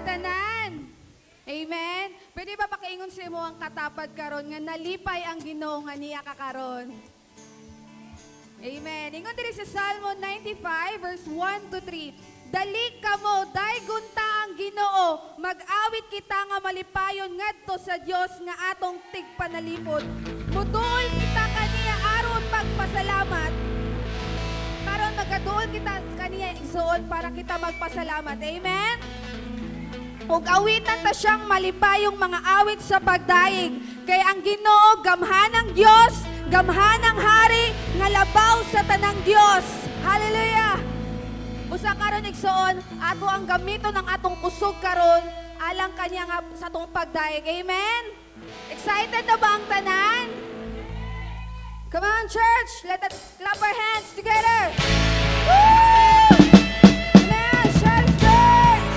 tanan. Amen. Pwede ba pakiingon sa imo ang katapad karon nga nalipay ang Ginoo nga niya kakaron? Amen. Ingon diri sa Salmo 95 verse 1 to 3. Dali kamo, daygon ta ang Ginoo, mag-awit kita nga malipayon ngadto sa Dios nga atong tigpanalipod. Muduol kita kaniya aron pagpasalamat. Karon magaduol kita kaniya igsuon para kita magpasalamat. Amen. Ug awitan ta siyang malipayong mga awit sa pagdaig. Kay ang Ginoo gamhanang Dios, gamhanang hari nga labaw sa tanang Dios. Hallelujah. Usa karon igsuon, ato ang gamiton ng atong kusog karon alang kanya nga sa atong pagdaig. Amen. Excited na ba ang tanan? Come on, church. Let us clap our hands together. Woo! Amen. Shout praise.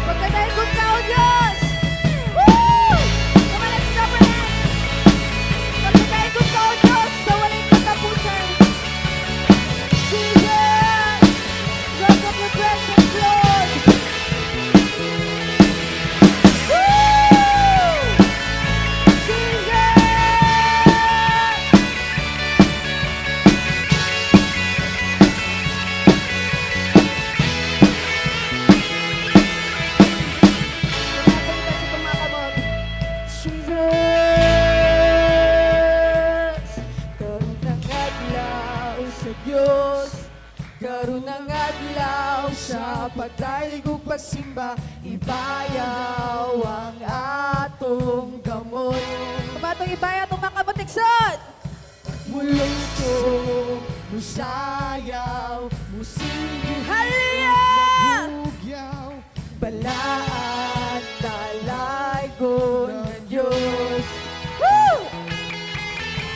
Pagkadaigod ka, O Diyos. Woo! Come on, let's clap our hands. Pagkadaigod ka, O Diyos, sa walang katapusan. Jesus, drop of your presence, Lord. Karon ang adlaw sa pagdalig ug pagsimba, ibayaw ang atong gamot. Kabatong ibaya itong mga kabutiksod. Mulungso, musayaw, musigil, Hallelujah! magugyaw, balaan, talaygon ng Diyos. Woo!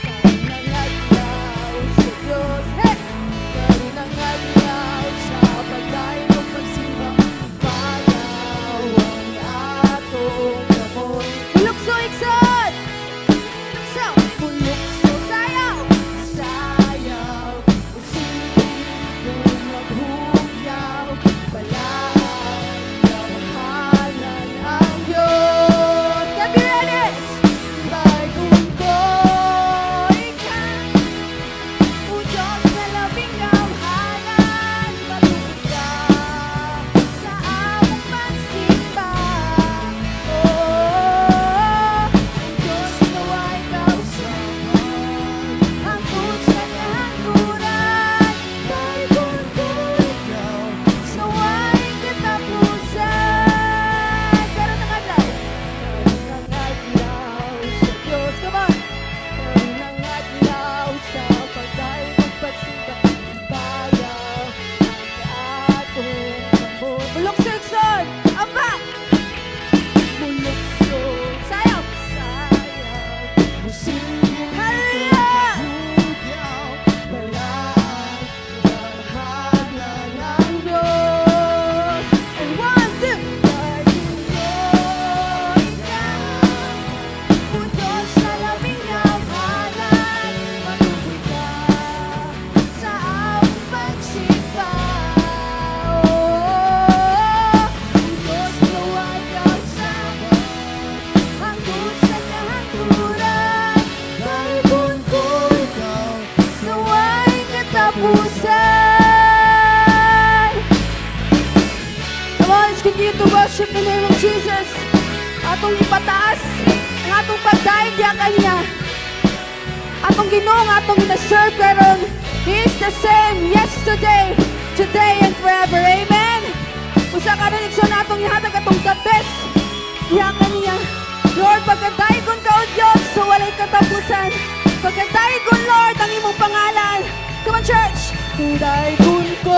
Karon ang adlaw sa Diyos, hey! Karon ang adlaw sa pagdaig ug pagsimba, ibayaw ang atong gamot. Lukso, iksod! Lukso! Mulungso, Sayaw! sayaw, usigil, maghugyaw, balaan, kamahalan ang Diyos. Get me ready! Bagong ko, Ikaw, O Diyos na labing kamhalan, patuloy ka sa among pagsimba. Oh, Diyos nawa'y kausapan, hangtod sa kahangguran, bagong ko ikaw, nawa'y katapusan. Karon ang adlaw. karon ang adlaw sa Diyos. Come on! Karon ang adlaw sa pagdaig ug pagsimba, ibayaw ang atong gamot. Lukso, iksod! Ambak! Mulukso, Sayaw! sayaw, musigil, Hallelujah! magugyaw, balaan, kamahalan ng Diyos. And 1, 2! Bagong ko ikaw, O Diyos na labing kamhalan, matuloy ka sa among pagsimba. Oh, Diyos nawa'y kausapan, hangtod sa kahangguran, bagong ko ikaw, nawa'y katapusan. Come on, let's continue to worship the name of Jesus. Atong ipataas ang atong pagdaig diya kanya. Atong Ginoo nga atong ina-serve karon. He is the same yesterday, today, and forever. Amen. Usa karon igsoon atong ihatag atong the best diya kaniya. Lord, pagkadaigon ka o Diyos sa walay katapusan. Pagkadaigon, Lord, ang imong pangalan. Come on, church. Daigon ko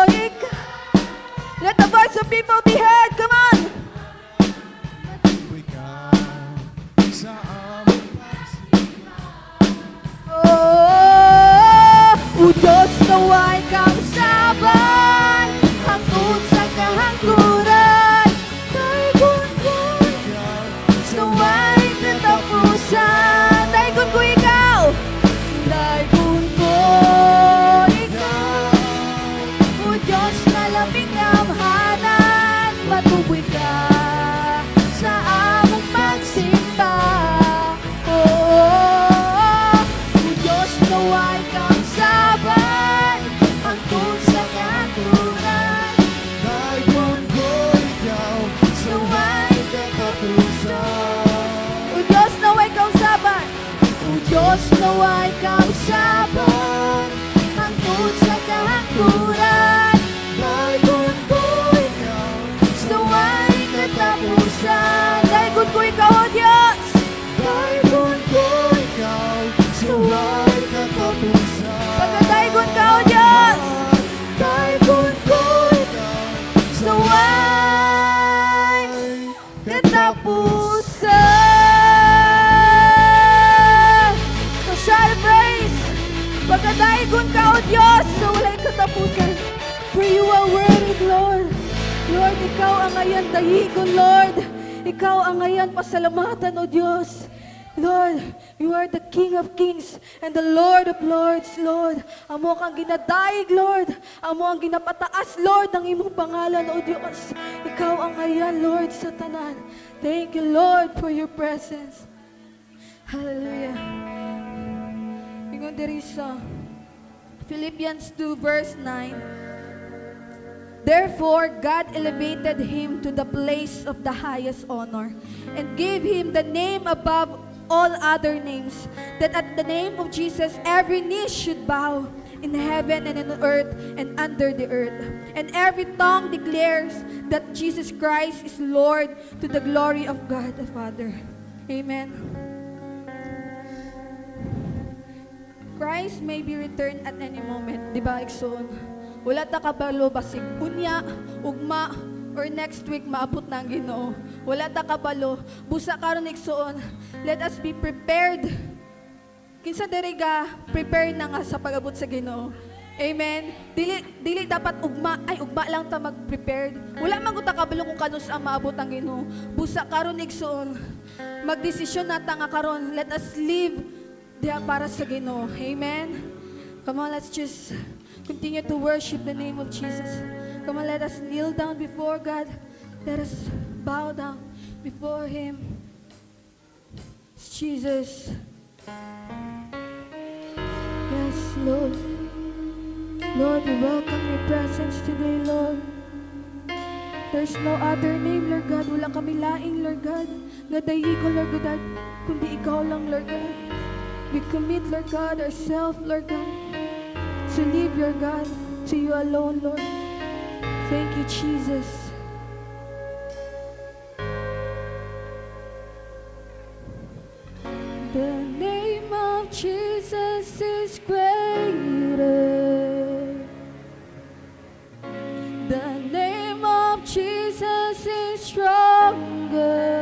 ikaw. Let the voice of people be heard. Come on. ikaw, sa aming Oh, o Diyos nawa'y kausaban, hangtod sa kahangguran. Daigon ko ikaw, nawa'y katapusan. Daigon ko ikaw. Daigon ko ikaw. O Diyos na nawa'y kausapan hangtod sa kahangturan. Daygon ko ikaw sa way katapusan. Daygon ko ikaw, O Diyos. Daygon ko ikaw sa way katapusan. Pagkadaygon ka, O Diyos. Daygon ko ikaw sa way katapusan. So shout of praise. Pagkadaygon ka, O Diyos, sa walay katapusan. For you are worthy, Lord. Lord, ikaw ang ngayon dahigon, Lord. Ikaw ang ngayon pasalamatan, O Diyos. Lord, you are the King of Kings and the Lord of Lords, Lord. Amo kang ginadaig, Lord. Amo ang ginapataas, Lord, ng imong pangalan, O Diyos. Ikaw ang ngayon, Lord, sa tanan. Thank you, Lord, for your presence. Hallelujah. Ingon diri sa Philippians 2 verse 9. Therefore, God elevated him to the place of the highest honor and gave him the name above all other names, that at the name of Jesus every knee should bow in heaven and on earth and under the earth, and every tongue declares that Jesus Christ is Lord, to the glory of God the Father. Amen. Christ may be returned at any moment. Di ba, Iksoon? Wala ta kabalo basig unya, ugma, or next week maabot na ang Ginoo. Wala ta kabalo. Busa karon Iksoon. Let us be prepared. Kinsa diri ga prepare na nga sa pag-abot sa Ginoo. Amen. Dili dapat ugma lang ta mag-prepared. Wala man gud ta kabalo kung kanus ang maabot ang Ginoo. Busa karon Iksoon. Magdesisyon nata nga karon. Let us live diha para sa Ginoo. Amen. Come on, let's just continue to worship the name of Jesus. Come on, let us kneel down before God. Let us bow down before Him. Jesus. Yes, Lord. Lord, we welcome your presence today, Lord. There's no other name, Lord God. Wala kami laing, Lord God. Nadayi ko, Lord God, kundi ikaw lang, Lord God. We commit, Lord God, ourselves, Lord God, to live, your God, to you alone, Lord. Thank you, Jesus. The name of Jesus is greater. The name of Jesus is stronger.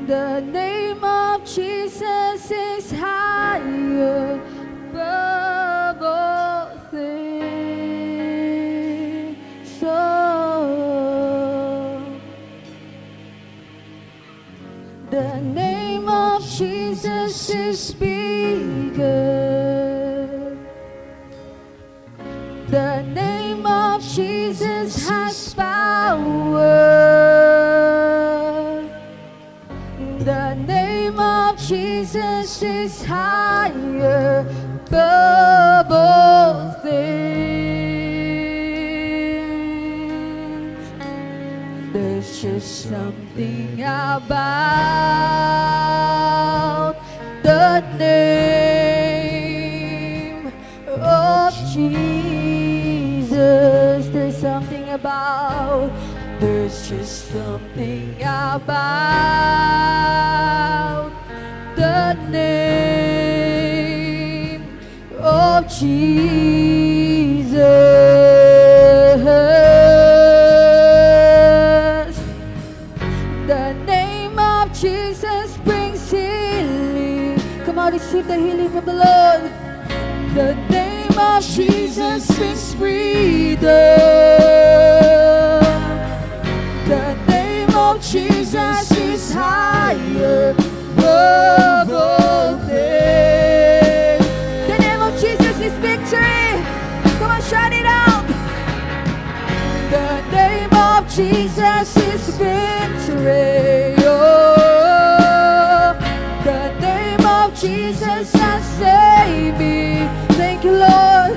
The name of Jesus is higher above all things. So the name of Jesus is bigger. The name of Jesus has power. The name of Jesus is higher above all things. There's just something about the name of Jesus. There's something about. There's just something about the name of Jesus. The name of Jesus brings healing. Come on, receive the healing from the Lord. The name of Jesus brings freedom. The name of Jesus is higher above all things. The name of Jesus is victory. Come on, shout it out. The name of Jesus is victory. Oh, the name of Jesus has saved me. Thank you, Lord.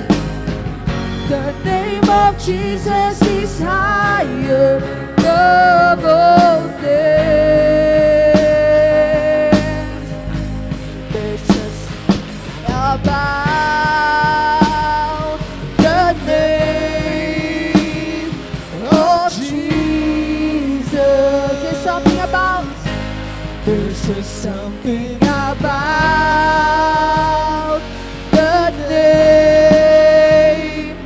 The name of Jesus is higher above all things. about the name of Jesus. There's something about, there's just something about the name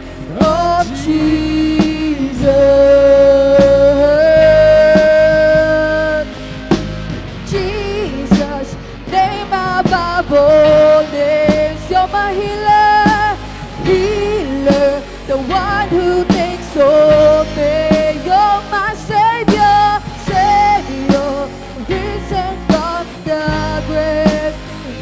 of Jesus. Jesus, name above all names. You're my healer, healer, the one who takes all pain. You're my savior, savior, risen from the grave.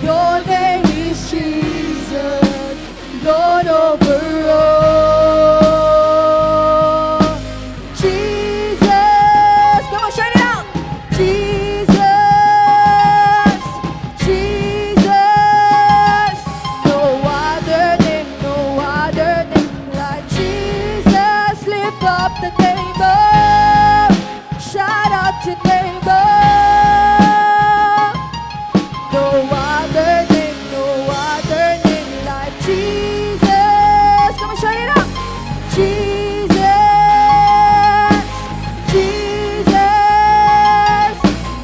Your name is Jesus, Lord over all. Jesus, come on, shout it out. Jesus, Jesus, no other name like Jesus. Lift up the name of, shout out your name of. No other name like Jesus. Come on, shout it out. Jesus, Jesus,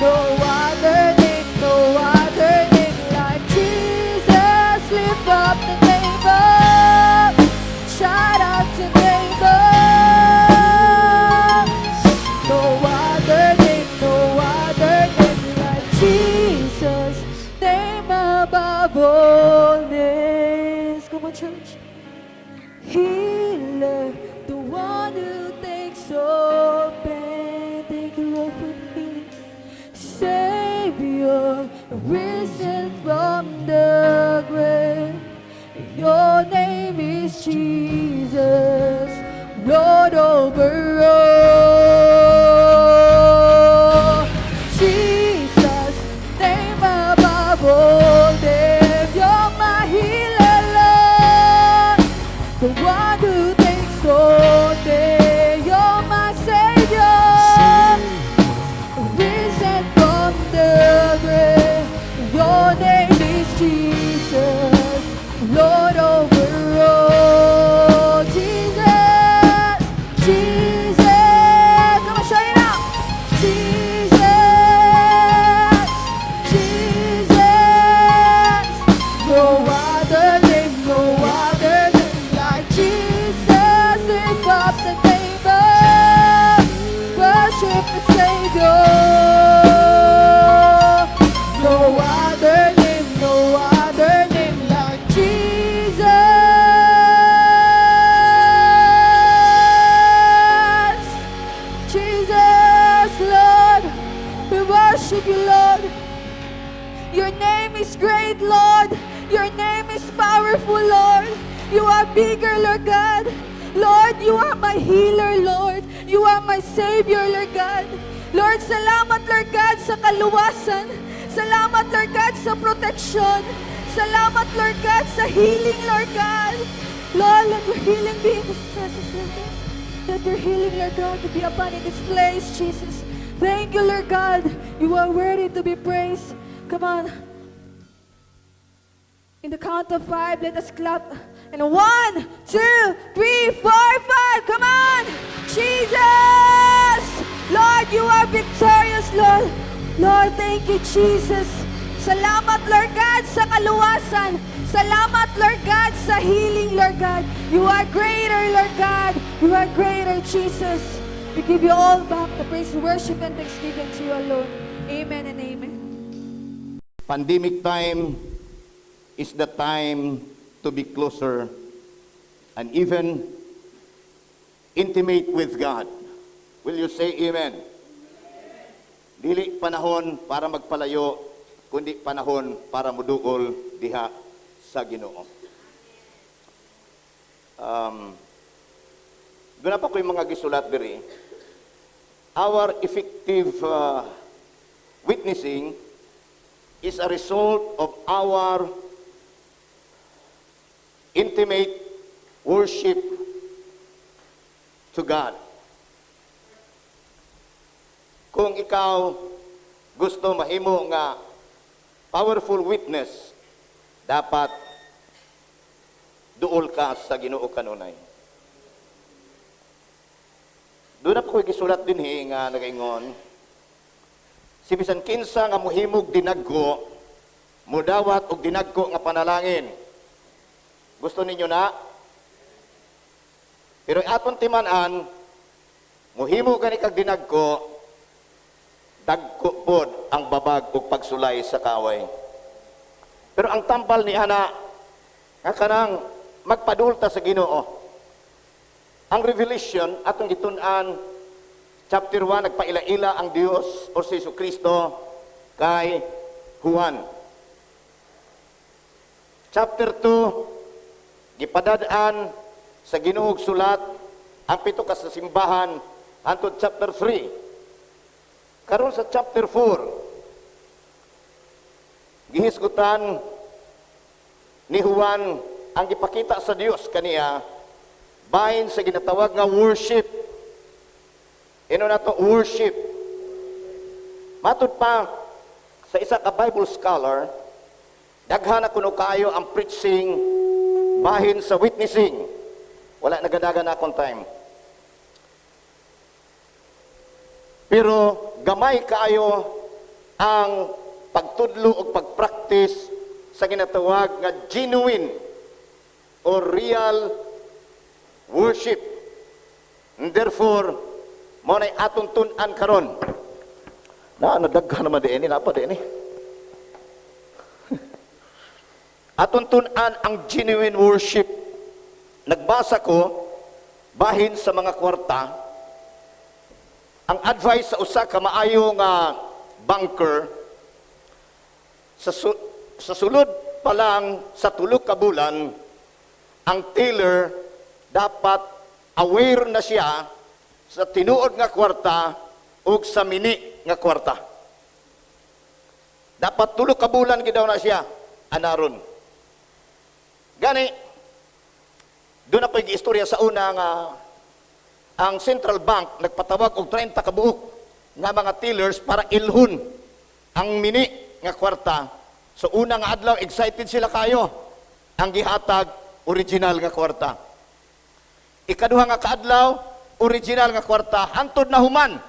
no other name like Jesus. Lift up the name of, shout out to name of. No other name like Jesus. Name above all names. Come on, church. Healer, the one who takes all pain. Thank you, Lord, for healing. Savior, risen from the grave. Your name is Jesus, Lord over all. Jesus, name above all names. You're my healer, Lord, the one who takes all day. You're my savior, risen from the grave. Your name is Jesus, Lord over all. Jesus, Jesus, come on, shout it out. Jesus, Jesus, no other name like Jesus. Lift up the name of, worship the Savior. No other name like Jesus. Jesus, Lord, we worship you, Lord. Your name is great, Lord. Your name is powerful, Lord. You are bigger, Lord God. Lord, you are my healer, Lord. You are my Savior, Lord God. Lord, salamat, Lord God, sa kaluwasan. Salamat, Lord God, sa proteksyon. Salamat, Lord God, sa healing, Lord God. Lord, let your healing be in this presence, Lord God. Let your healing, Lord God, to be upon in this place, Jesus. Thank you, Lord God. You are worthy to be praised. Come on. In the count of 5, let us clap. And 1, 2, 3, 4, 5. Come on. Jesus. Lord, you are victorious, Lord. Lord, thank you, Jesus. Salamat, Lord God, sa kaluwasan. Salamat, Lord God, sa healing, Lord God. You are greater, Lord God. You are greater, Jesus. We give you all back the praise, worship, and thanksgiving to you alone. Amen and amen. Pandemic time is the time to be closer and even intimate with God. Will you say amen? Dili panahon para magpalayo, kundi panahon para mudugol diha sa Ginoo. Doon pa ko yung mga gisulat diri. Our effective witnessing is a result of our intimate worship to God. Kung ikaw gusto mahimo nga powerful witness, dapat magduol ka sa Ginoo kanunay. Doon na po gisulat din nga nagaingon, si bisan kinsa nga muhimog dinagko, mudawat og dinagko nga panalangin. Gusto ninyo na? Pero aton timan-an, muhimo gani kag dinagko, dagko pod ang babag ug pagsulay sa kaway. Pero ang tambal ni ana nga kanang magpadulta sa Ginoo. Ang Revelation atong gitun-an chapter 1 nagpaila-ila ang Dios o si Jesucristo kay Juan. Chapter 2 gipadad-an sa Ginoo sulat ang pito ka sa simbahan hangtod chapter 3. Karon sa chapter 4 gihisgutan ni Juan ang gipakita sa Dios kaniya bahin sa ginatawag nga worship. Ino na to worship. Matud pa sa isa ka Bible scholar, daghan na kuno kaayo ang preaching bahin sa witnessing. Wala nagadagan na akong time. Pero gamay kaayo ang pagtudlo o pagpractice sa ginatawag nga genuine or real worship. And therefore, mo na atong tun-an karon. Daghan naman din napa din atong tun-an ang genuine worship. Nagbasa ko bahin sa mga kwarta ang advice sa usa ka maayo nga banker sa sulod pa lang sa tulo ka bulan ang teller dapat aware na siya sa tinuod nga kwarta ug sa mini nga kwarta. Dapat tulo ka bulan gidaw na siya anaron. Gani doon na pa'y istorya sa una nga ang Central Bank nagpatawag og 30 ka buok nga mga tellers para ilhun ang mini nga kwarta. So una nga adlaw excited sila kayo ang gihatag original nga kwarta. Ikaduha nga kaadlaw, original nga kwarta, hantod na human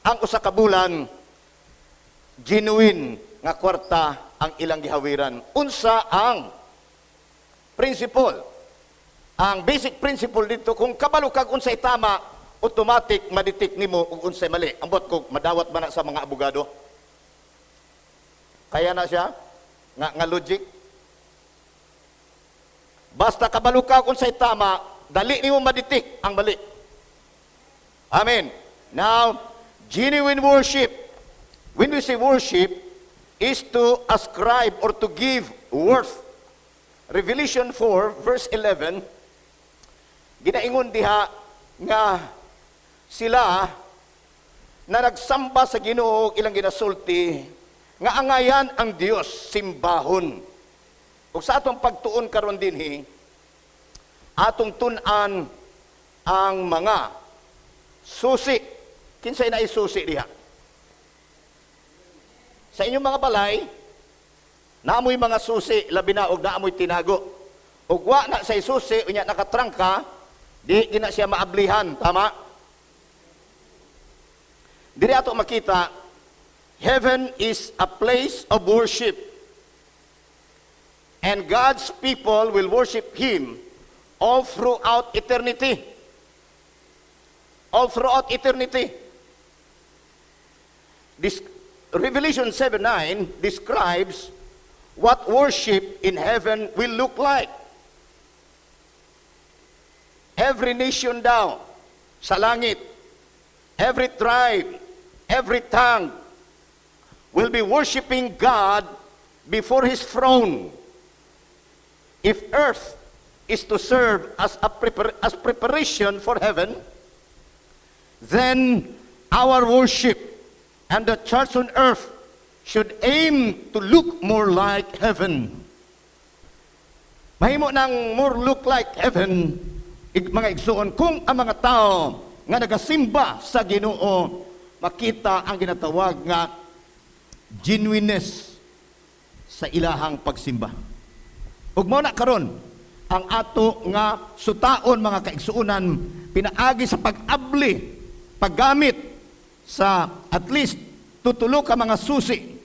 ang usa ka bulan, genuine nga kwarta ang ilang gihawiran. Unsa ang principle? Ang basic principle dito, kung kabalo kag unsay tama, automatic maditik nimo ug unsay mali. Ambot ko madawat ba na sa mga abogado? Kaya na siya nga logic. Basta kabalo kag unsay tama, dali nimo maditik ang mali. Amen. Now, genuine worship. When we say worship, is to ascribe or to give worth. Revelation 4, verse 11, ginaingon diha nga sila na nagsamba sa Ginoo ilang ginasulti nga angayan ang Dios simbahon. Ug sa atong pagtuon karon dinhi, atong tun-an ang mga susi. Kinsay na isusi diha? Sa inyong mga balay, naamoy mga susi, labi na og naamoy tinago. Ug wa na sa susi, unya nakatrangka, di gina siya maablihan, tama? Diri ato makita, heaven is a place of worship. And God's people will worship Him all throughout eternity. All throughout eternity. This Revelation 7:9 describes what worship in heaven will look like. Every nation daw sa langit, every tribe, every tongue will be worshiping God before His throne. If earth is to serve as preparation for heaven, then our worship and the church on earth should aim to look more like heaven. Mahimo nang more look like heaven, mga igsuon, kung ang mga tao nga nagasimba sa Ginoo makita ang ginatawag nga genuineness sa ilahang pagsimba. Ug mao na karon ang ato nga sutaon mga kaigsuunan pinaagi sa pag-abli, paggamit sa at least tutulo ka mga susi.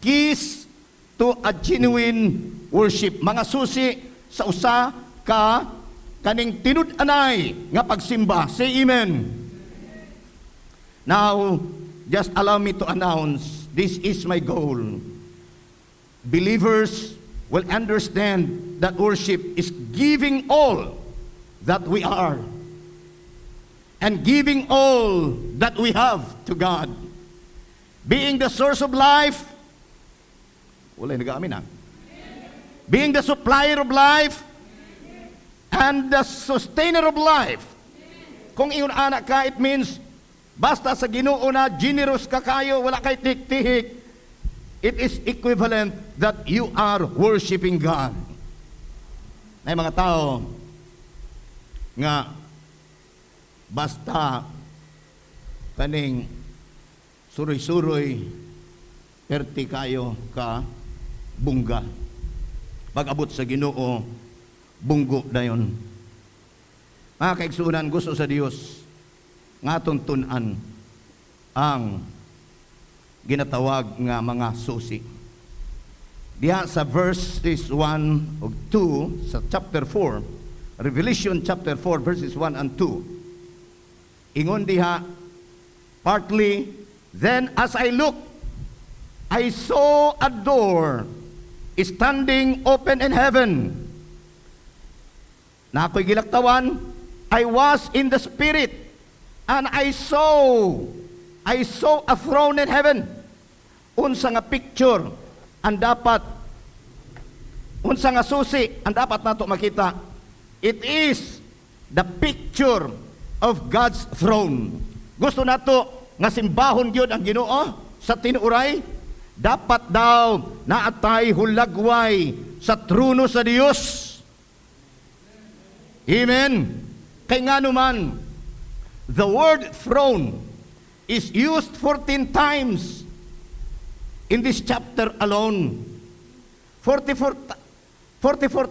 Keys to a genuine worship. Mga susi sa usa ka kaning tinud-anay nga pagsimba. Say amen. Now, just allow me to announce, this is my goal. Believers will understand that worship is giving all that we are and giving all that we have to God. Being the source of life, wala nag-aamin ha? Being the supplier of life and the sustainer of life. Kung iyon anak ka, it means basta sa Ginoo na generous ka kayo, wala kay tik-tihik, it is equivalent that you are worshiping God. May mga tao nga basta kaning suroy-suroy perti kayo ka bungga. Pag-abot sa Ginoo, bunggo dayon. Mga kaigsunan, gusto sa Dios nga atong tun-an ang ginatawag nga mga susi. Diha sa verses 1 ug 2 sa chapter 4, Revelation chapter 4 verses 1 and 2. Ingon diha, partly, then as I looked, I saw a door standing open in heaven. Na ako'y gilaktawan, I was in the Spirit, and I saw a throne in heaven. Unsa nga picture ang dapat, unsa nga susi ang dapat nato makita. It is the picture of God's throne. Gusto nato nga simbahon gyud ang Ginoo sa tinuray, dapat daw naatay hulagway sa trono sa Dios. Amen. Kay nga naman, the word throne is used 14 times in this chapter alone. 44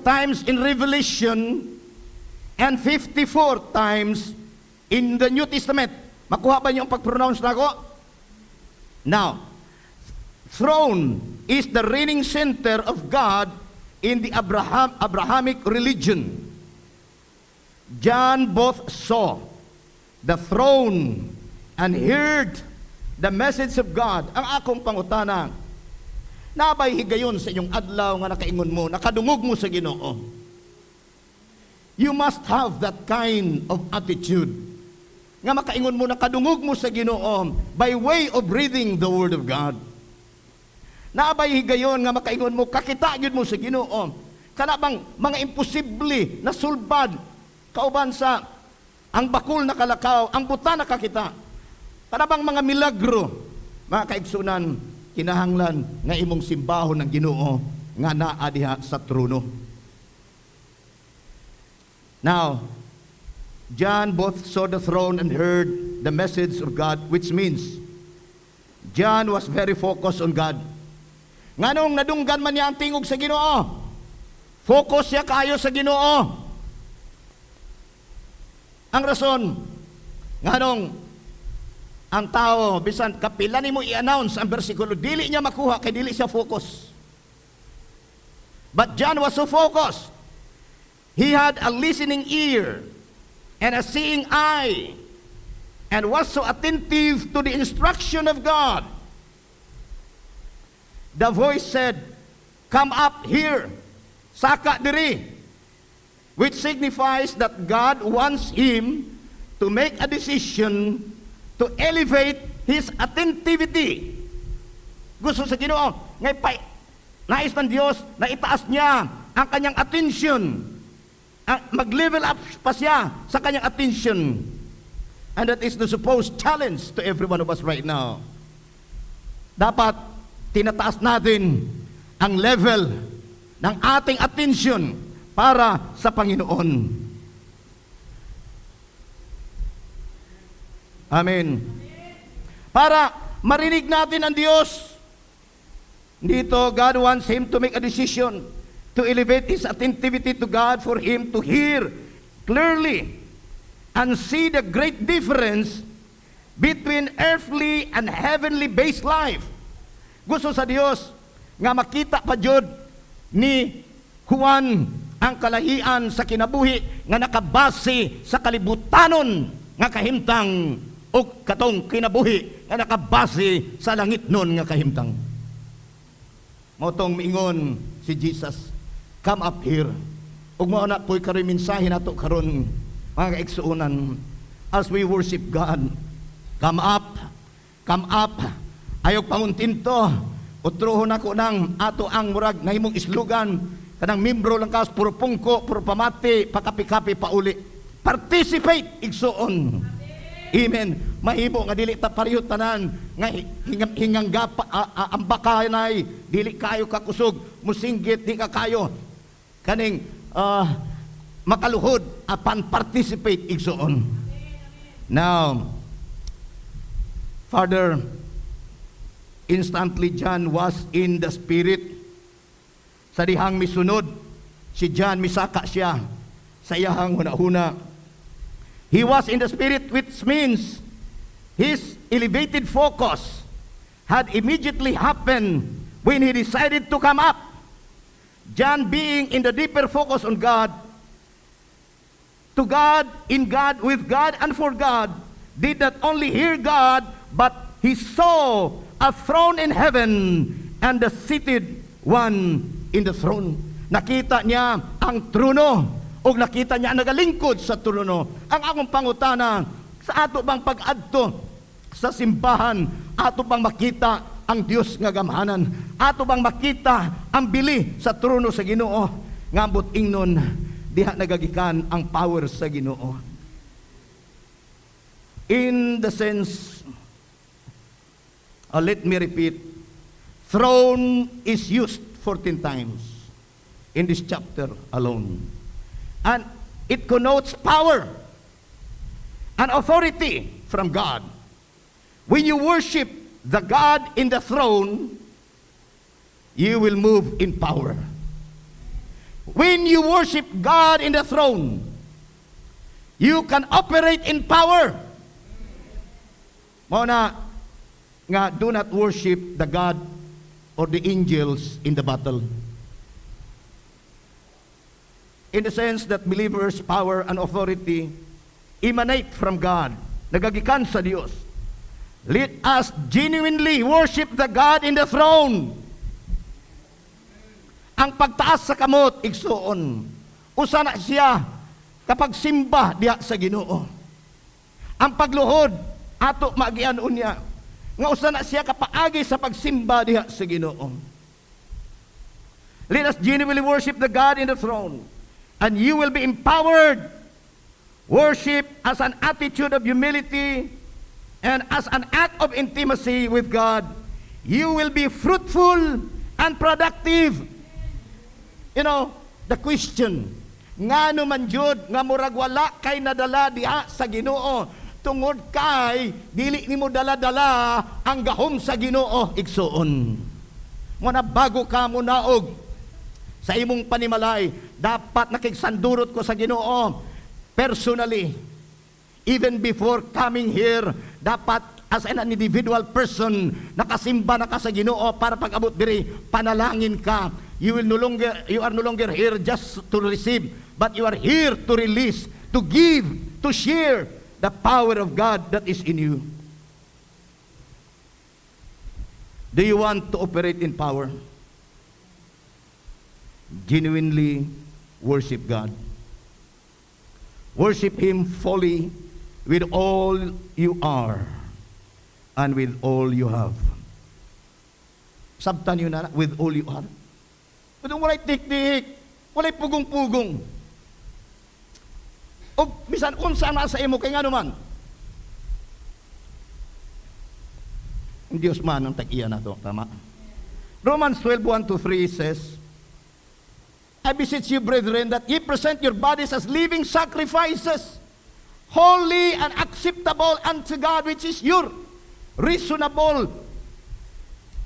times in Revelation and 54 times in the New Testament. Makuha ba niyo ang pag-pronounce na ko? Now, throne is the reigning center of God in the Abrahamic religion. John both saw the throne and heard the message of God. Ang akong pangutana, nabay higayon sa inyong adlaw nga nakaingon mo, nakadungog mo sa Ginoo. You must have that kind of attitude. Nga makaingon mo, nakadungog mo sa Ginoo by way of reading the Word of God. Nabay higayon nga makaingon mo, kakita gyud mo sa Ginoo. Kana bang mga imposible na sulbad kauban sa ang bakul na kalakaw, ang buta na kakita. Para bang mga milagro, mga kaigsunan, kinahanglan nga imong simbahon ng Ginoo nga naa diha sa trono. Now, John both saw the throne and heard the message of God, which means John was very focused on God. Nganong nadunggan man niya ang tingog sa Ginoo, focus siya kayo sa Ginoo. Ang rason, nganong ang tao, bisan kapila ni mo i-announce ang bersikulo, dili niya makuha, kay dili siya focus. But John was so focused. He had a listening ear and a seeing eye and was so attentive to the instruction of God. The voice said, "Come up here, saka diri," which signifies that God wants him to make a decision to elevate his attentivity. Gusto sa Ginoo, ngay nais ng Diyos na itaas niya ang kanyang attention. Mag-level up pa siya sa kanyang attention. And that is the supposed challenge to every one of us right now. Dapat tinataas natin ang level ng ating attention para sa Panginoon. Amen. Para marinig natin ang Diyos. Dito, God wants him to make a decision. to elevate his attentivity to God for him to hear clearly and see the great difference between earthly and heavenly based life. Gusto sa Dios nga makita pa jud ni Juan ang kalahian sa kinabuhi nga nakabase sa kalibutanon nga kahimtang o katong kinabuhi nga nakabase sa langitnon nga kahimtang. Motong miingon si Jesus, come up here. Ug mao na po'y karoy mensahe nato karon mga kaigsuonan as we worship God. Come up, come up. Ayog panguntinto. Utrohon ako ng ato ang murag nahimong islugan. Kanang membro lang kas puro pungko, puro pamati, pakapi-kapi pauli. Participate igsuon. Amen. Mahimo nga dili ta pareho tanan nga hingang gapa ang bakanay dili kayo kakusog, musinggit di ka kayo kaning makaluhod apan participate igsuon. Now, Father, instantly John was in the Spirit. Sa dihang misunod, si John misaka siya sa iyahang hunahuna. He was in the Spirit, which means his elevated focus had immediately happened when he decided to come up. John being in the deeper focus on God, to God, in God, with God, and for God, did not only hear God, but he saw a throne in heaven and the seated one in the throne. Nakita niya ang trono o nakita niya nagalingkod sa trono. Ang akong pangutana, sa ato bang pag-adto sa simbahan, ato bang makita ang Dios nga gamhanan? Ato bang makita ang bili sa trono sa Ginoo? Ngambot ingnon, diha nagagikan ang power sa Ginoo. In the sense, let me repeat, throne is used 14 times in this chapter alone. And it connotes power and authority from God. When you worship the God in the throne, you will move in power. When you worship God in the throne, you can operate in power. Mao na nga, do not worship the God or the angels in the battle. In the sense that believers' power and authority emanate from God, nagagikan sa Dios. Let us genuinely worship the God in the throne. Ang pagtaas sa kamot, igsuon, usa na siya kapag simba diha sa Ginoo. Ang pagluhod, ato magianon niya, nga usa na siya kapaagi sa pagsimba diha sa Ginoo. Let us genuinely worship the God in the throne, and you will be empowered. Worship as an attitude of humility and as an act of intimacy with God. You will be fruitful and productive. You know, the question, ngano man jud nga murag wala kay nadala diha sa Ginoo, tungod kay dili nimo dala-dala ang gahom sa Ginoo igsuon. Muna bago ka mo naog sa imong panimalay, dapat nakigsandurot ko sa Ginoo personally. Even before coming here, dapat as an individual person nakasimba na ka sa Ginoo para pag-abot diri panalangin ka. You are no longer here just to receive, but you are here to release, to give, to share the power of God that is in you. Do you want to operate in power? Genuinely worship God. Worship Him fully with all you are and with all you have. Sabtan yun na, with all you are. Pero walay tik-tik, walay pugong-pugong. O bisan unsa na sa imo kay nga naman. Ang Diyos man ang tag-iya na to, tama? Romans 12:1-3 says, I beseech you, brethren, that ye present your bodies as living sacrifices, holy and acceptable unto God, which is your reasonable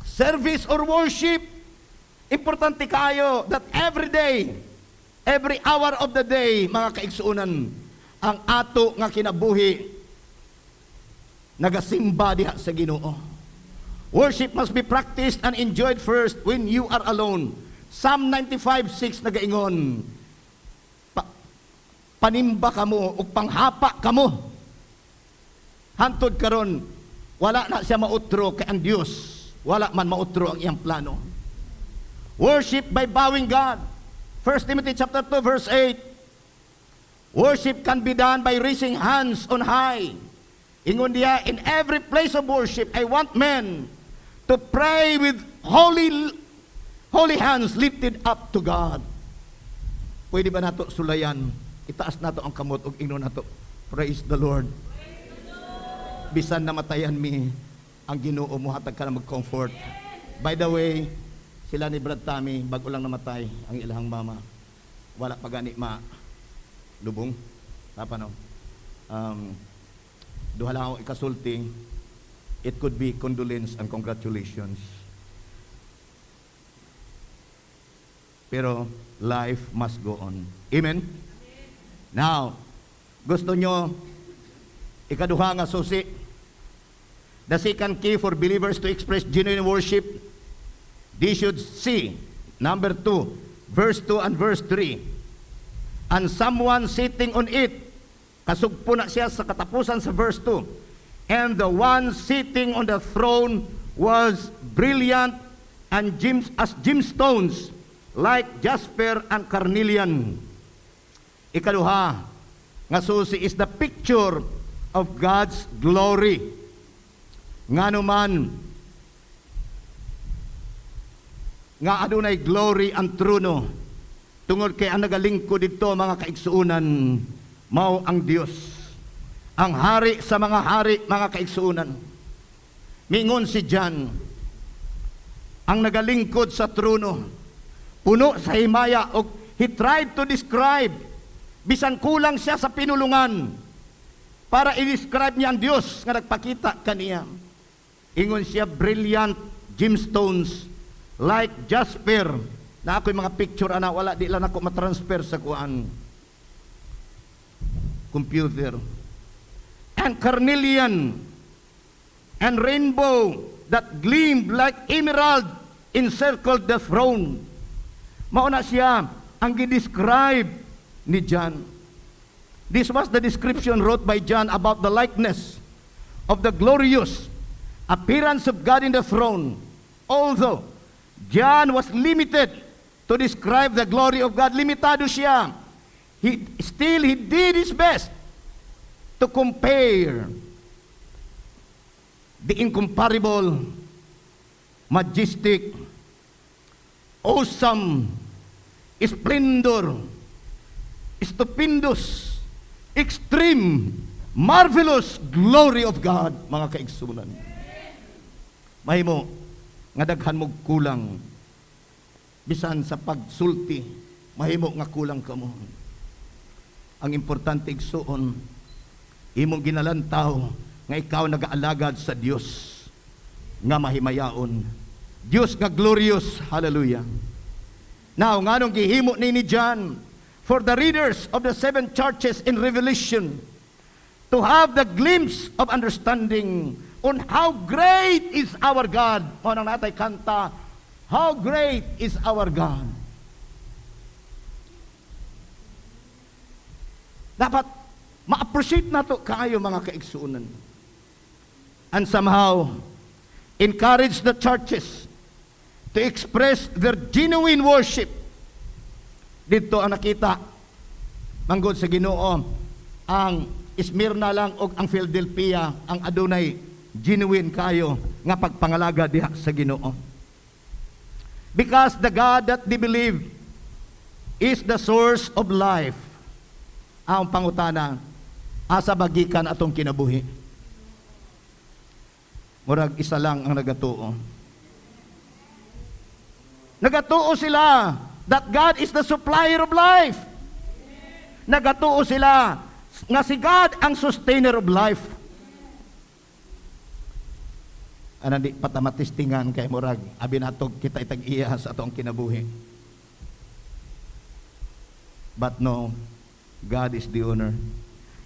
service or worship. Importante kayo that every day, every hour of the day, mga kaigsuunan, ang ato nga kinabuhi, nagasimba diha sa Ginoo. Worship must be practiced and enjoyed first when you are alone. Psalm 95:6 nagaingon, panimba kamo o panghapa kamo. Hantod karon, wala na siya mautro kay ang Dios. Wala man mautro ang iyang plano. Worship by bowing God. 1 Timothy chapter 2 verse 8. Worship can be done by raising hands on high. Ingon diya, in every place of worship, I want men to pray with holy hands lifted up to God. Pwede ba nato sulayan? Itaas nato ang kamot ug ingnon nato, praise the Lord. Bisan namatayan mi, ang Ginoo mohatag ka na mag-comfort. By the way, sila ni Brad Tommy, bago lang namatay ang ilahang mama. Wala pa gani lubong. Tapa no? Duha lang ako ikasulti. It could be condolence and congratulations. Pero life must go on. Amen? Now, gusto nyo ikaduha nga susi. The second key for believers to express genuine worship, they should see, number 2, verse 2 and verse 3. And someone sitting on it, kasugpo na siya sa katapusan sa verse 2. And the one sitting on the throne was brilliant and as gemstones, like jasper and carnelian. Ikaduha nga susi is the picture of God's glory. Ngano man nga adunay glory ang trono, tungod kay ang nagalingkod dito, mga kaigsuunan, mao ang Dios, ang hari sa mga hari, mga kaigsuunan. Mingon si John, ang nagalingkod sa trono, puno sa himaya, og he tried to describe, bisan kulang siya sa pinulungan, para i-describe niya ang Dios nga nagpakita kaniya. Ingon siya, brilliant gemstones, like jasper. Na ako'y mga picture, ana, wala, di lang ako matransfer sa kuan computer. And carnelian, and rainbow that gleamed like emerald encircled the throne. Mauna siya ang gidescribe ni John. This was the description wrote by John about the likeness of the glorious appearance of God in the throne. Although John was limited to describe the glory of God, limitado siya, he did his best to compare the incomparable, majestic, awesome, splendor, stupendous, extreme, marvelous glory of God, mga kaigsunan. Mahimo nga daghan mo kulang, bisan sa pagsulti, mahimo nga kulang kamo. Ang importante igsuon, imong ginalantaw nga ikaw nagaalagad sa Dios nga mahimayaon, Dios nga glorious. Hallelujah. Now, nganong gihimo ni John for the readers of the 7 churches in Revelation to have the glimpse of understanding on how great is our God. O nang natay kanta, how great is our God. Dapat ma-appreciate nato kaayo, mga kaigsuunan. And somehow encourage the churches to express their genuine worship. Dito ang nakita manggod sa Ginoo, ang Smyrna lang og ang Philadelphia ang adunay genuine kayo nga pagpangalaga diha sa Ginoo. Because the God that they believe is the source of life. Ang pangutana, asa bagikan atong kinabuhi? Murag isa lang ang nagatuo. Nagatuo sila that God is the supplier of life. Nagatuo sila nga si God ang sustainer of life. Ana di patamatistingan kay murag abi natog kita itag-iya sa atong kinabuhi. But no, God is the owner.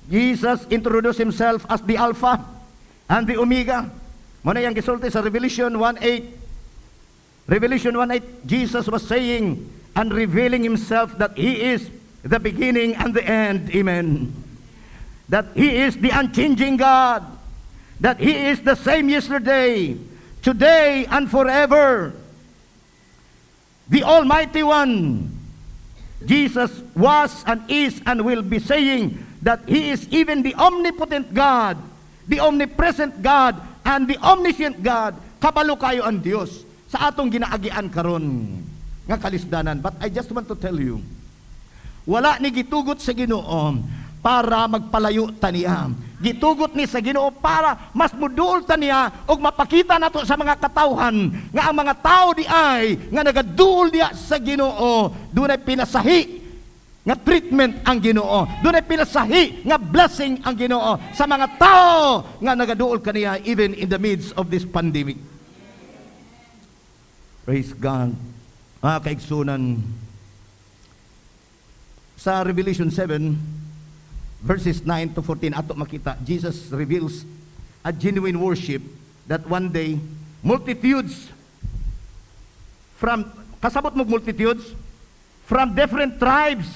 Jesus introduced himself as the Alpha and the Omega. Muna yang gisulti sa Revelation 1:8. Revelation 1:8, Jesus was saying and revealing himself that he is the beginning and the end. Amen. That he is the unchanging God. That he is the same yesterday, today, and forever. The Almighty One. Jesus was and is and will be saying that he is even the omnipotent God, the omnipresent God, and the omniscient God. Kabalo kayo ang Dios sa atong ginaagian karon nga kalisdanan. But I just want to tell you, wala ni gitugot sa Ginoo para magpalayo ta niya. Gitugot ni sa Ginoo para mas muduol ta niya og mapakita nato sa mga katawhan nga ang mga tao di ay nga nagaduol diya sa Ginoo dunay pinasahi nga treatment ang Ginoo, dunay pinasahi nga blessing ang Ginoo sa mga tao nga nagaduol kaniya even in the midst of this pandemic. Praise God. Mga kaigsunan, sa Revelation 7 verses 9 to 14 ato makita Jesus reveals a genuine worship that one day multitudes from kasabot mo multitudes from different tribes,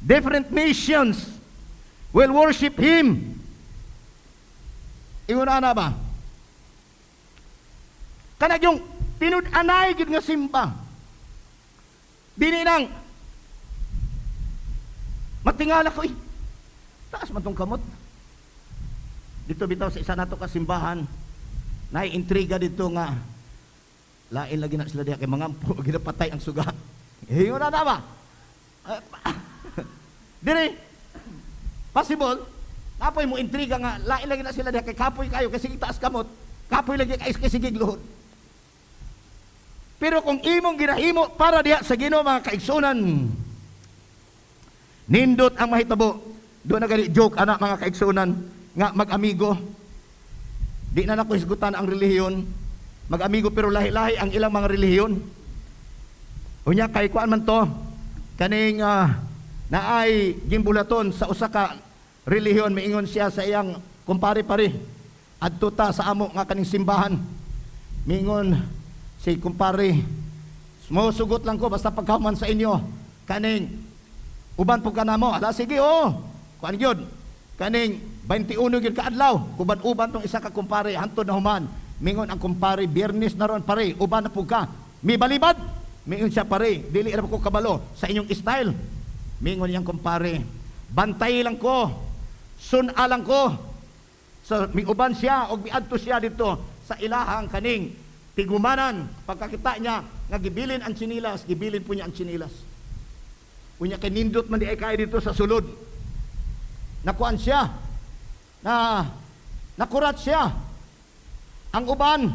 different nations will worship him. Ingon ana ba? Kanang yung tinud-anay gid nga simba. Dili nang matingala ko, taas man tong kamot. Dito bitaw sa isa nato ka simbahan, naay intriga dito nga lain lagi na sila diha kay mangampo ginapatay ang suga. Hingon na ba? Dire possible napoy mo intriga nga lain lagi na sila diha kay kapoy kayo kasi taas kamot, kapoy lagi kay sige luhod. Pero kung imong ginahimo para diha sa Ginoo mga kaigsunan, nindot ang mahitabo. Doon na gali joke anak mga kaigsunan nga mag-amigo. Di na nako hisgutan ang relihiyon. Mag-amigo pero lahi-lahi ang ilang mga relihiyon. Unya kay kuan man to kaning naay gimbulaton sa usa ka relihiyon miingon siya sa iyang kumpare-pare adto ta sa amo nga kaning simbahan. Miingon si kumpare, mo sugot lang ko basta pagkahuman sa inyo kaning uban po ka na mo. Ala sige kuan gyud kaning 21 gyud ka adlaw uban tong isa ka kumpare hantod na human. Mingon ang kumpare Biyernes na ron pare uban na po ka mi balibad. Mingon siya pare dili ra ko kabalo sa inyong style. Mingon yang kumpare bantay lang ko sun-a lang ko sa miuban siya og miadto siya dito sa ilahang kaning tigumanan. Pagkakita niya nga gibilin ang tsinilas, gibilin po niya ang tsinilas. Unya kay nindot man di ay kay dito sa sulod. Nakuan siya. Nakurat siya. Ang uban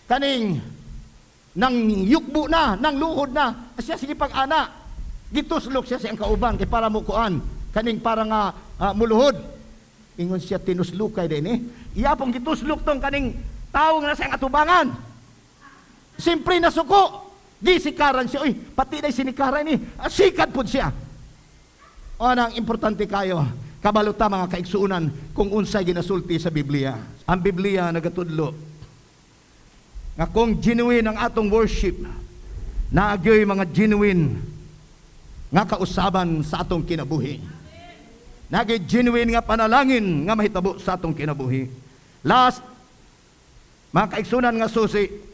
kaning nang yukbo na, nang luhod na. Siya sige pag-ana. Gituslok siya sa ang kauban kay para mo kuan kaning para nga muluhod. Ingon siya tinuslukay din Iya pong gituslok tong kaning tao nga sa atubangan. Simpre nasuko. Gisikaran siya, pati na sinikaran ni, sikat po siya. O nang importante kayo, kabaluta mga kaigsuunan, kung unsay ginasulti sa Biblia. Ang Biblia nagatudlo, nga kung genuine ang atong worship, naagyoy mga genuine, nga kausaban sa atong kinabuhi. Nagay genuine nga panalangin, nga mahitabo sa atong kinabuhi. Last, mga kaigsuunan nga susi,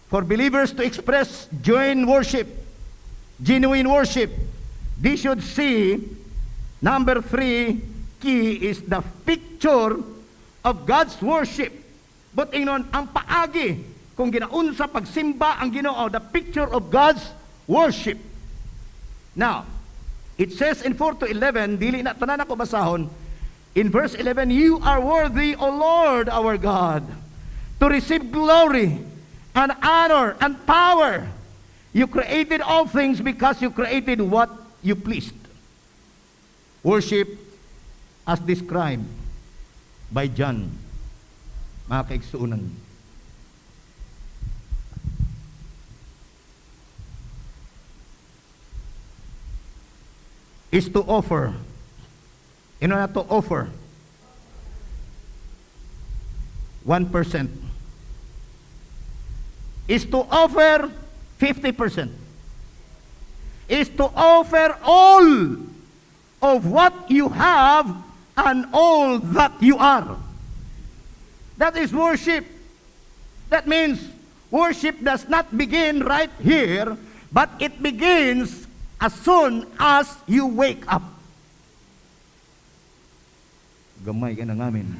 for believers to express genuine worship, they should see, number 3, key is the picture of God's worship. But ingnon, ang paagi, kung ginaunsa pagsimba ang Ginoo, the picture of God's worship. Now, it says in 4-11, dili na tanan ako basahon, in verse 11, you are worthy, O Lord our God, to receive glory, and honor and power. You created all things because you created what you pleased. Worship as described by John. mga kaigsuunan. Is to offer. Ino na to offer? 1%. Is to offer 50%. Is to offer all of what you have and all that you are. That is worship. That means worship does not begin right here, but it begins as soon as you wake up. Gamay ka na ngamin.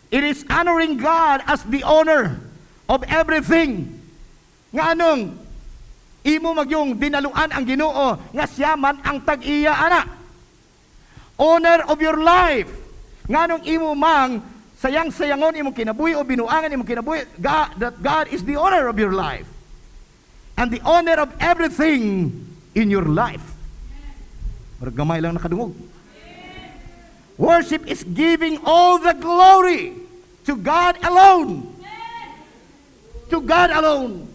It is honoring God as the owner of everything. Nga anong imo magyong dinaluan ang Ginoo nga siya man ang tag-iya ana. Owner of your life. Nga anong imo mang sayang-sayangon imong kinabuhi o binuangan imong kinabuhi, that God is the owner of your life. And the owner of everything in your life. Margamay lang nakadungog. Worship is giving all the glory to God alone. To God alone.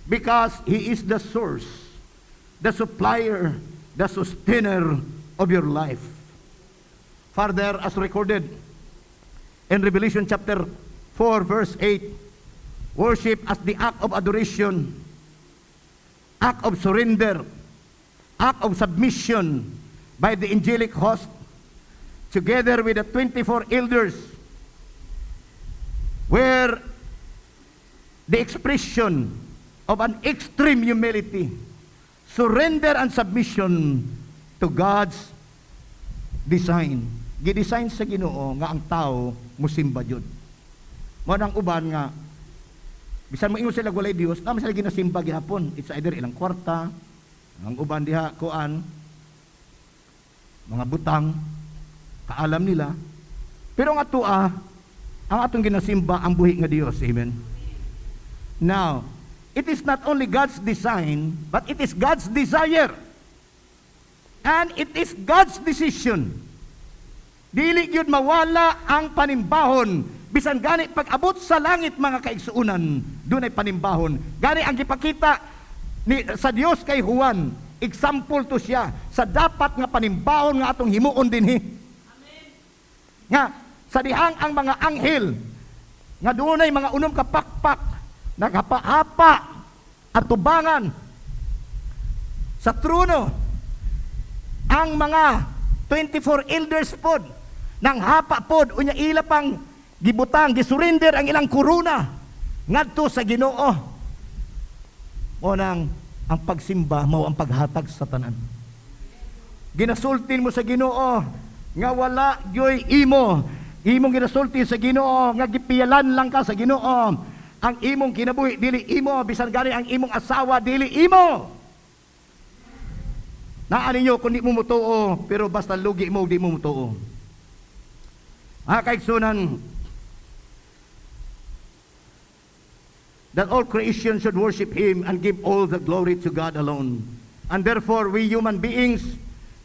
Because He is the source, the supplier, the sustainer of your life. Further, as recorded in Revelation chapter 4, verse 8, worship as the act of adoration, act of surrender, act of submission by the angelic host, together with the 24 elders, where the expression of an extreme humility, surrender and submission to God's design. Gidesign sa Ginoo nga ang tao musimba jud. Mo nang uban nga bisan mo ingon sila walay Dios, naman sila ginasimba gihapon. It's either ilang kwarta, ang uban diha kuan mga butang, kaalam nila. Pero ang atua, ang atong ginasimba ang buhi nga Dios. Amen. Now, it is not only God's design, but it is God's desire. And it is God's decision. Dili gyud mawala ang panimbahon. Bisan gani pag-abot sa langit mga kaigsuunan, dunay panimbahon. Gani ang gipakita sa Dios kay Juan, example to siya sa dapat nga panimbahon nga atong himuon dinhi. Amen. Nga sa dihang ang mga anghel nga dunay mga unom ka pakpak nagapa-hapa at tubangan sa trono, ang mga 24 elders pod nang hapa pod unya ila pang gibutang gisurrender ang ilang korona ngadto sa Ginoo. Mo nang ang pagsimba mao ang paghatag sa tanan. Ginasultin mo sa Ginoo nga wala gyoy imong ginasulti sa Ginoo nga gipiyalan lang ka sa Ginoo. Ang imong kinabuhi dili imo, bisan gani ang imong asawa dili imo. Naan ninyo kung di mo mutuo, pero basta lugi mo, di mo mutuo. Kaigsunan, that all creation should worship Him and give all the glory to God alone. And therefore, we human beings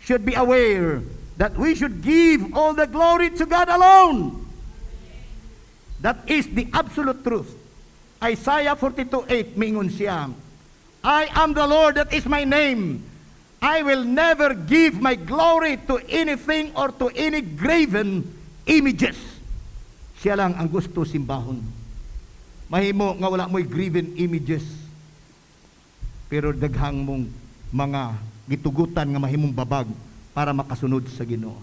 should be aware that we should give all the glory to God alone. That is the absolute truth. Isaiah 42:8 mingon siya, I am the Lord, that is my name. I will never give my glory to anything or to any graven images. Siya lang ang gusto simbahon. Mahimo nga wala mo'y graven images, pero daghang mong mga gitugutan nga mahimong babag para makasunod sa Ginoo.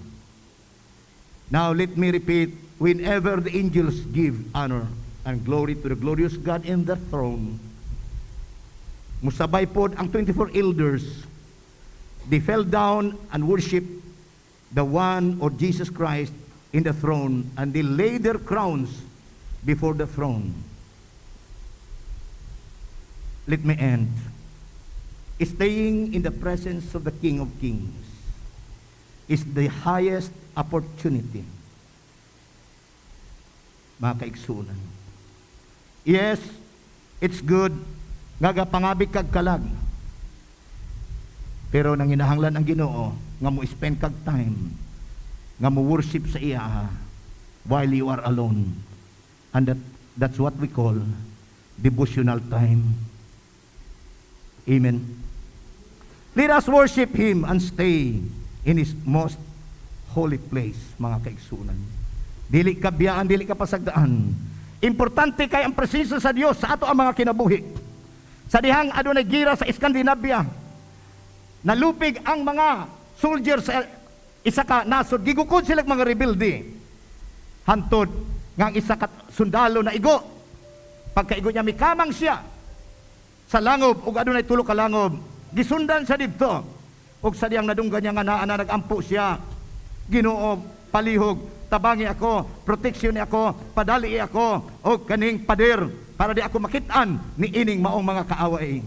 Now let me repeat, whenever the angels give honor and glory to the glorious God in the throne, musabay pod ang 24 elders. They fell down and worship the one or Jesus Christ in the throne, and they laid their crowns before the throne. Let me end. Staying in the presence of the King of Kings is the highest opportunity. Mga kaigsunan. Yes, it's good nga pangabig kag kalag. Pero nang hinahanglan ang Ginoo nga mo spend kag time nga mo worship sa iya while you are alone And that's what we call devotional time. Amen. Let us worship Him and stay in His most holy place, mga kaigsunan. Dili ka biyaan, dili ka pasagdaan. Importante kay ang presensya sa Dios sa ato ang mga kinabuhi. Sa dihang adunay gira sa Scandinavia, nalupig ang mga soldiers sa isa ka nasod, gigukod sila mga rebelde. Hantod nga ang isa ka sundalo na igo. Pagkaigo niya mikamang siya sa langob ug adunay tulo ka langob, gisundan sa didto. Ug sa diyang nadunggan niya nga naa nagampo siya. Ginoo, palihog, tabangi ako, proteksyon ni ako, padali ako, o kaning pader, para di ako makitaan ni ining maong mga kaaway.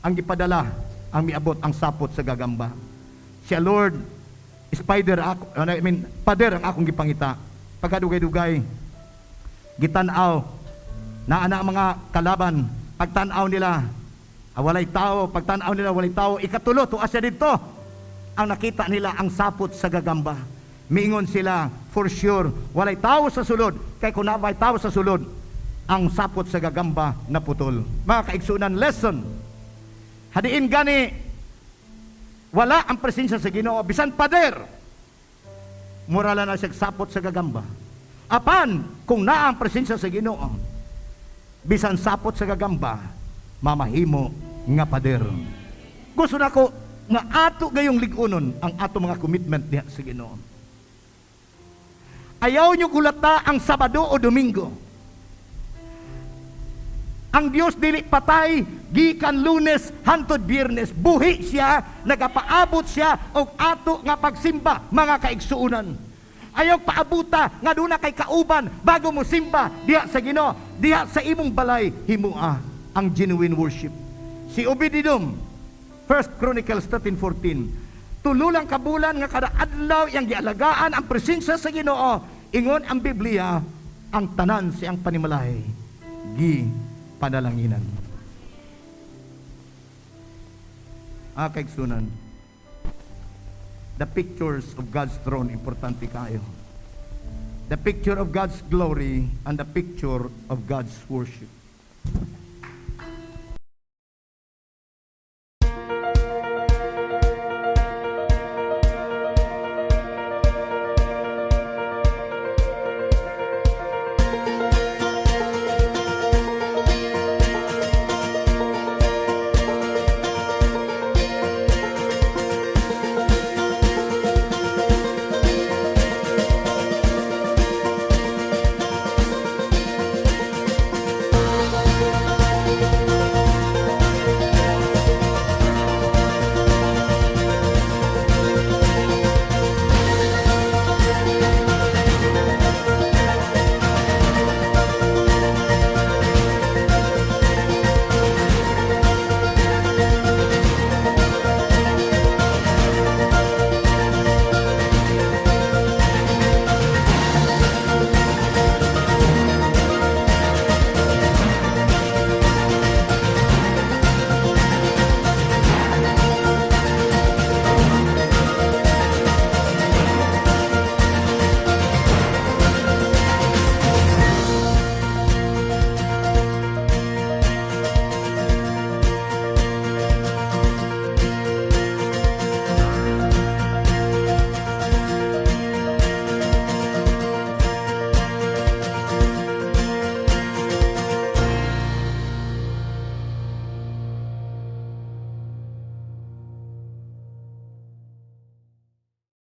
Ang gipadala, ang miabot, ang sapot sa gagamba. Siya, Lord, spider ako, pader ang akong gipangita. Pagkadugay-dugay, gitanaw, na ana mga kalaban, pagtanaw nila, walay tao, pagtanaw nila, walay tao, ikatulo, tuas siya dito. Ang nakita nila ang sapot sa gagamba. Miingon sila, for sure, walay tao sa sulod. Kaya kung naway tao sa sulod, ang sapot sa gagamba na putol. Mga kaigsunan, lesson. Hadiin gani, wala ang presensya sa Ginoo. Bisan pader, murala na siya sapot sa gagamba. Apan, kung naa ang presensya sa Ginoo, bisan sapot sa gagamba, mamahimo nga pader. Gusto na ko, nga ato gayong ligunon ang ato mga commitment niya sa Ginoo. Ayaw nyo kulata ang Sabado o Domingo. Ang Dios dili patay gikan Lunes hantod Biyernes. Buhi siya, nagapaabot siya og ato nga pagsimba, mga kaigsuunan. Ayaw paabuta nga duna kay kauban bago mo simba diha sa Ginoo, diha sa imong balay himua ang genuine worship. Si Obed-Edom, 1 Chronicles 13:14. Tulo lang kabulan nga kada adlaw yang gialagaan ang presensya sa Ginoo. Ingon ang Biblia, ang tanan siyang panimalay gi panalanginan. Kaigsunan, the pictures of God's throne importante kayo. The picture of God's glory and the picture of God's worship.